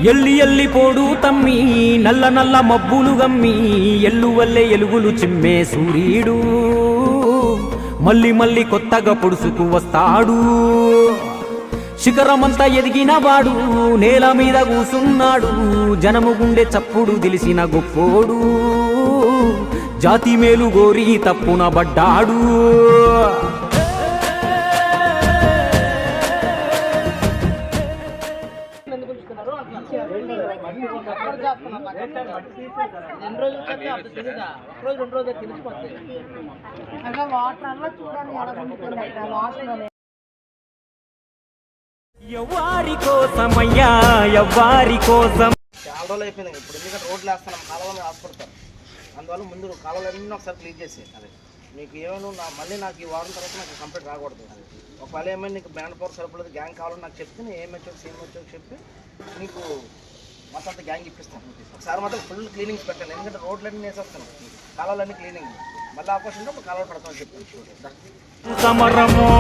ఎల్లి ఎల్లి పోడు తమ్మి నల్ల నల్ల మబ్బులు గమ్మి ఎల్లువల్లే ఎలుగులు చిమ్మే సూర్యుడు మళ్ళీ మళ్ళీ కొత్తగా పొడుసుకు వస్తాడు. శిఖరమంతా ఎదిగిన వాడు నేల మీద కూసున్నాడు. జనము గుండె చప్పుడు తెలిసిన గొప్పోడు జాతి మేలు గోరి తప్పున పడ్డాడు. ఎవ్వారి కోసమయ్యా ఎవ్వారి కోసం చాలా రోజులు అయిపోయింది. ఇప్పుడు ఎందుకంటే రోడ్లు వేస్తున్నాం, కాలువలు ఆసుపడతారు. అందువల్ల ముందు కాలువలన్నీ ఒకసారి క్లీన్ చేసి అదే నీకు ఏమైనా మళ్ళీ నాకు ఈ వారం తర్వాత నాకు కంప్లీట్ రాకూడదు. ఒకవేళ ఏమైనా నీకు బ్యాండ్ పవర్ సరిపడదు గ్యాంగ్ కావాలని నాకు చెప్తే నేను ఏం వచ్చావు సీఎం వచ్చావు చెప్పి నీకు మొత్తం అంతా గ్యాంగ్ ఇప్పిస్తాను. ఒకసారి మాత్రం ఫుల్ క్లీనింగ్స్ పెట్టాను, ఎందుకంటే రోడ్లన్నీ వేసేస్తాను, కాలువలన్నీ క్లీనింగ్ మళ్ళీ అవకాశం ఉంటే కాలువలు పెడతామని చెప్తాను. సమరమో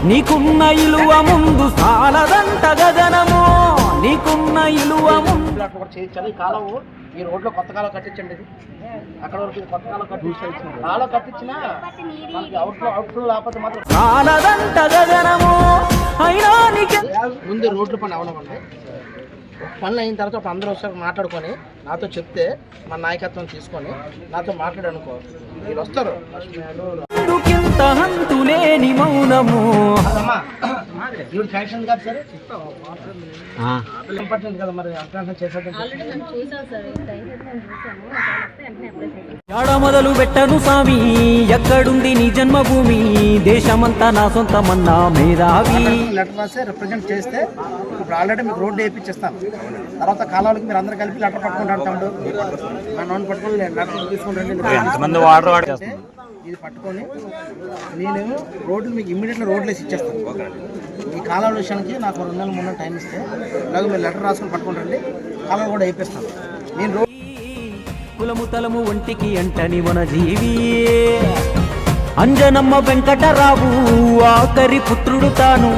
నీకున్న ఇలువ ముందు సాలదంట గగనమో నీకున్న ఇలువ ముందు కూడా చేయించాలి. ఈ కాలువ ఈ రోడ్లో కొత్త కాలువ కట్టించండి, ఇది అక్కడ వరకు కొత్త కాలువ కట్టించాలి. కాలువ కట్టించినా అవుట్ఫ్లో లేకపోతే మాత్రం సాలదంట గగనమో అయినా ముందు రోడ్ల పని అవనమండి. పనులు అయిన తర్వాత అందరూ ఒకసారి మాట్లాడుకొని నాతో చెప్తే మా నాయకత్వం తీసుకొని నాతో మాట్లాడనుకో వీళ్ళు వస్తారు. హంతులేని మౌనము ఫ్యాక్షన్ కాదు సరే ఇంపార్టెంట్ కదా మరి అప్లికేషన్ చేసేది. యాడ మొదలు పెట్టను స్వామి ఎక్కడుంది నీ జన్మభూమి దేశమంతా నా సొంతమన్నా మేధావి. లెటర్ రాసి రిప్రజెంట్ చేస్తే ఇప్పుడు ఆల్రెడీ మీకు రోడ్డు వేయించేస్తాను. తర్వాత కాలాలకి మీరు అందరు కలిపి లెటర్ పట్టుకుంటాడు తమ్ముడు మా నోన్ పట్టుకొని లెటర్ తీసుకుంటాను. ఇది పట్టుకొని నేను రోడ్లు మీకు ఇమ్మీడియట్గా రోడ్లు వేసి ఇచ్చేస్తాను. ఈ కాలువల విషయానికి నాకు 2 నెలల ముందు టైం ఇస్తే ఇలాగ మీరు లెటర్ రాసుకొని పట్టుకుంటండి, కాలువ కూడా వేయిస్తాను. నేను కులము తలము ఒంటికి అంటని మన జీవి అంజనమ్మ వెంకటరావు ఆఖరి పుత్రుడు తాను.